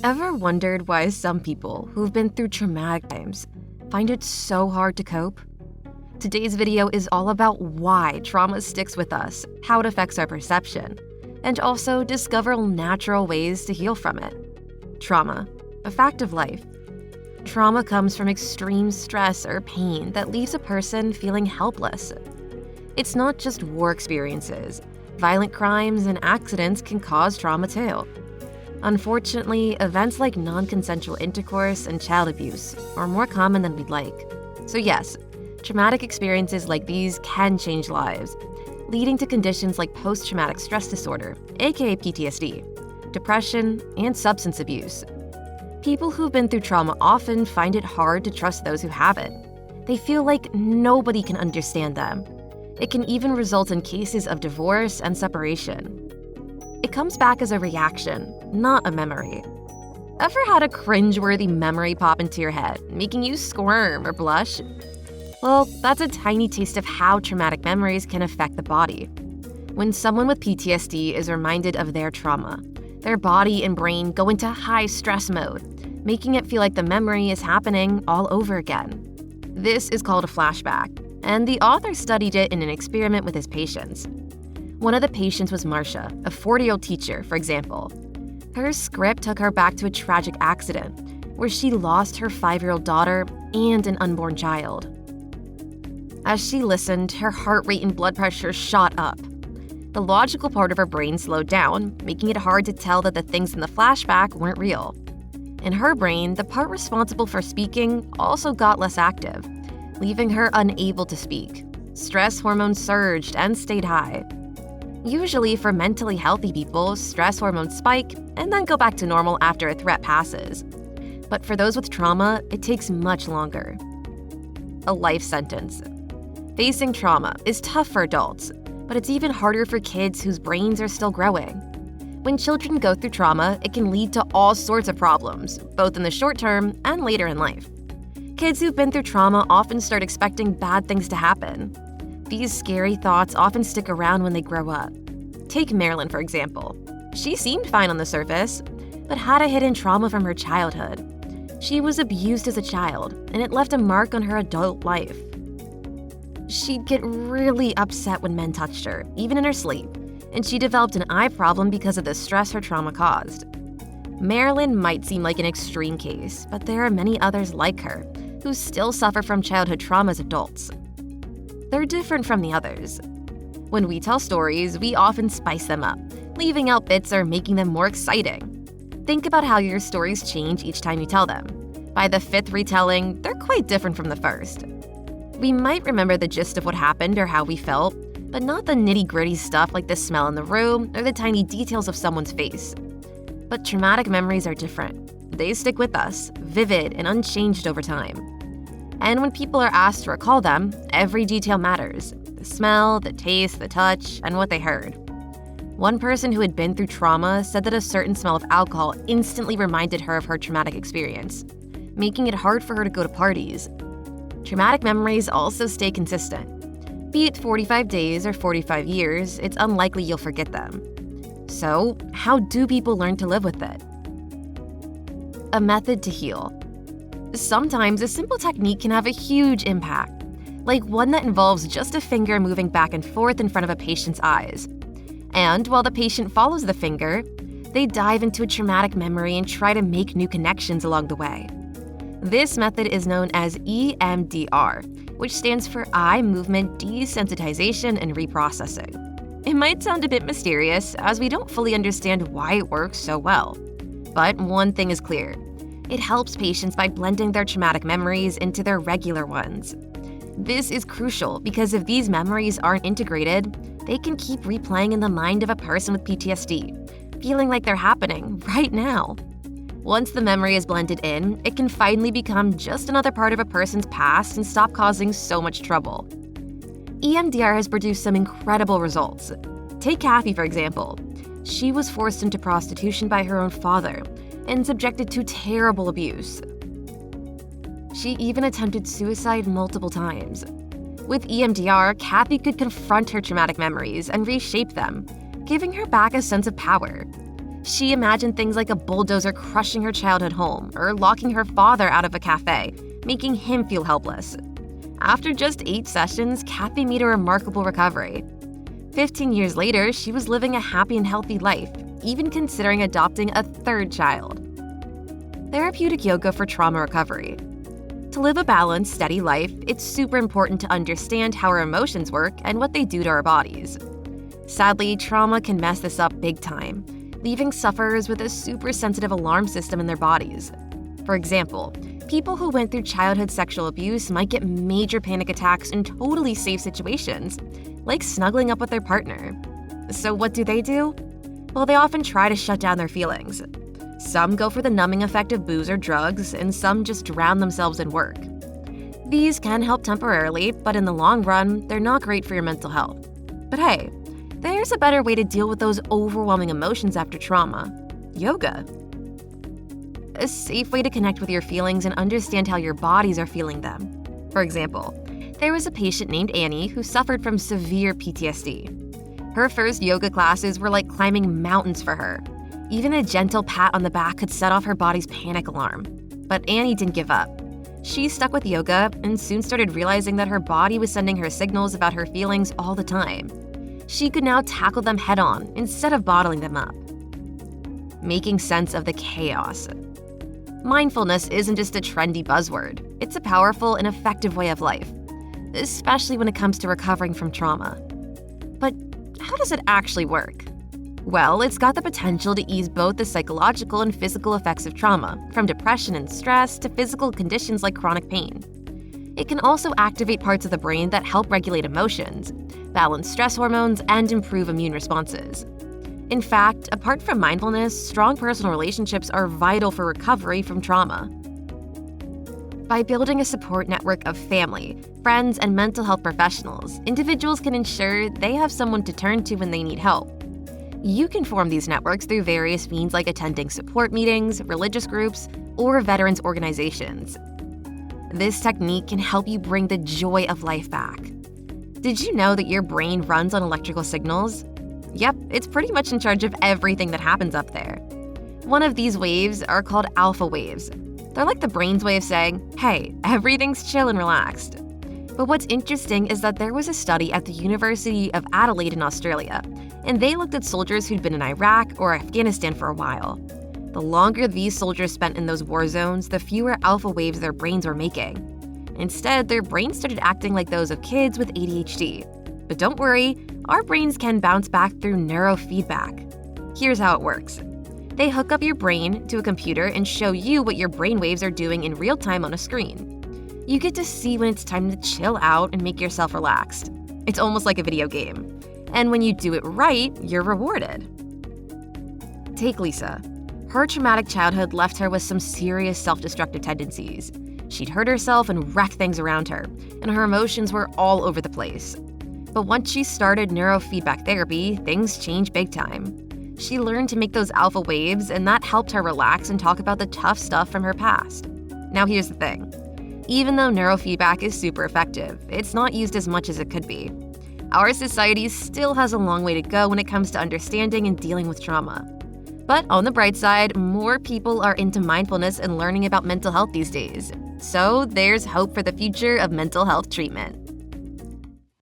Ever wondered why some people who've been through traumatic times find it so hard to cope? Today's video is all about why trauma sticks with us, how it affects our perception, and also discover natural ways to heal from it. Trauma, a fact of life. Trauma comes from extreme stress or pain that leaves a person feeling helpless. It's not just war experiences. Violent crimes and accidents can cause trauma too. Unfortunately, events like non-consensual intercourse and child abuse are more common than we'd like. So yes, traumatic experiences like these can change lives, leading to conditions like post-traumatic stress disorder, aka PTSD, depression, and substance abuse. People who've been through trauma often find it hard to trust those who haven't. They feel like nobody can understand them. It can even result in cases of divorce and separation. It comes back as a reaction, not a memory. Ever had a cringeworthy memory pop into your head, making you squirm or blush? Well, that's a tiny taste of how traumatic memories can affect the body. When someone with PTSD is reminded of their trauma, their body and brain go into high stress mode, making it feel like the memory is happening all over again. This is called a flashback, and the author studied it in an experiment with his patients. One of the patients was Marcia, a 40-year-old teacher, for example. Her script took her back to a tragic accident where she lost her 5-year-old daughter and an unborn child. As she listened, her heart rate and blood pressure shot up. The logical part of her brain slowed down, making it hard to tell that the things in the flashback weren't real. In her brain, the part responsible for speaking also got less active, leaving her unable to speak. Stress hormones surged and stayed high. Usually, for mentally healthy people, stress hormones spike and then go back to normal after a threat passes. But for those with trauma, it takes much longer. A life sentence. Facing trauma is tough for adults, but it's even harder for kids whose brains are still growing. When children go through trauma, it can lead to all sorts of problems, both in the short term and later in life. Kids who've been through trauma often start expecting bad things to happen. These scary thoughts often stick around when they grow up. Take Marilyn, for example. She seemed fine on the surface, but had a hidden trauma from her childhood. She was abused as a child, and it left a mark on her adult life. She'd get really upset when men touched her, even in her sleep, and she developed an eye problem because of the stress her trauma caused. Marilyn might seem like an extreme case, but there are many others like her who still suffer from childhood trauma as adults. They're different from the others. When we tell stories, we often spice them up, leaving out bits or making them more exciting. Think about how your stories change each time you tell them. By the 5th retelling, they're quite different from the first. We might remember the gist of what happened or how we felt, but not the nitty-gritty stuff like the smell in the room or the tiny details of someone's face. But traumatic memories are different. They stick with us, vivid and unchanged over time. And when people are asked to recall them, every detail matters. The smell, the taste, the touch, and what they heard. One person who had been through trauma said that a certain smell of alcohol instantly reminded her of her traumatic experience, making it hard for her to go to parties. Traumatic memories also stay consistent. Be it 45 days or 45 years, it's unlikely you'll forget them. So, how do people learn to live with it? A method to heal. Sometimes a simple technique can have a huge impact, like one that involves just a finger moving back and forth in front of a patient's eyes. And while the patient follows the finger, they dive into a traumatic memory and try to make new connections along the way. This method is known as EMDR, which stands for Eye Movement Desensitization and Reprocessing. It might sound a bit mysterious, as we don't fully understand why it works so well. But one thing is clear. It helps patients by blending their traumatic memories into their regular ones. This is crucial because if these memories aren't integrated, they can keep replaying in the mind of a person with PTSD, feeling like they're happening right now. Once the memory is blended in, it can finally become just another part of a person's past and stop causing so much trouble. EMDR has produced some incredible results. Take Kathy, for example. She was forced into prostitution by her own father and subjected to terrible abuse. She even attempted suicide multiple times. With EMDR, Kathy could confront her traumatic memories and reshape them, giving her back a sense of power. She imagined things like a bulldozer crushing her childhood home or locking her father out of a cafe, making him feel helpless. After just 8 sessions, Kathy made a remarkable recovery. 15 years later, she was living a happy and healthy life, even considering adopting a 3rd child. Therapeutic yoga for trauma recovery. To live a balanced, steady life, it's super important to understand how our emotions work and what they do to our bodies. Sadly, trauma can mess this up big time, leaving sufferers with a super sensitive alarm system in their bodies. For example, people who went through childhood sexual abuse might get major panic attacks in totally safe situations, like snuggling up with their partner. So what do? Well, they often try to shut down their feelings. Some go for the numbing effect of booze or drugs, and some just drown themselves in work. These can help temporarily, but in the long run, they're not great for your mental health. But hey, there's a better way to deal with those overwhelming emotions after trauma: yoga. A safe way to connect with your feelings and understand how your bodies are feeling them. For example, there was a patient named Annie who suffered from severe PTSD. Her first yoga classes were like climbing mountains for her. Even a gentle pat on the back could set off her body's panic alarm. But Annie didn't give up. She stuck with yoga and soon started realizing that her body was sending her signals about her feelings all the time. She could now tackle them head-on instead of bottling them up. Making sense of the chaos. Mindfulness isn't just a trendy buzzword. It's a powerful and effective way of life, especially when it comes to recovering from trauma. But how does it actually work? Well, it's got the potential to ease both the psychological and physical effects of trauma, from depression and stress to physical conditions like chronic pain. It can also activate parts of the brain that help regulate emotions, balance stress hormones, and improve immune responses. In fact, apart from mindfulness, strong personal relationships are vital for recovery from trauma. By building a support network of family, friends, and mental health professionals, individuals can ensure they have someone to turn to when they need help. You can form these networks through various means like attending support meetings, religious groups, or veterans organizations. This technique can help you bring the joy of life back. Did you know that your brain runs on electrical signals? Yep, it's pretty much in charge of everything that happens up there. One of these waves are called alpha waves. They're like the brain's way of saying, hey, everything's chill and relaxed. But what's interesting is that there was a study at the University of Adelaide in Australia, and they looked at soldiers who'd been in Iraq or Afghanistan for a while. The longer these soldiers spent in those war zones, the fewer alpha waves their brains were making. Instead, their brains started acting like those of kids with ADHD. But don't worry, our brains can bounce back through neurofeedback. Here's how it works. They hook up your brain to a computer and show you what your brain waves are doing in real time on a screen. You get to see when it's time to chill out and make yourself relaxed. It's almost like a video game. And when you do it right, you're rewarded. Take Lisa. Her traumatic childhood left her with some serious self-destructive tendencies. She'd hurt herself and wreck things around her, and her emotions were all over the place. But once she started neurofeedback therapy, things changed big time. She learned to make those alpha waves, and that helped her relax and talk about the tough stuff from her past. Now here's the thing. Even though neurofeedback is super effective, it's not used as much as it could be. Our society still has a long way to go when it comes to understanding and dealing with trauma. But on the bright side, more people are into mindfulness and learning about mental health these days. So there's hope for the future of mental health treatment.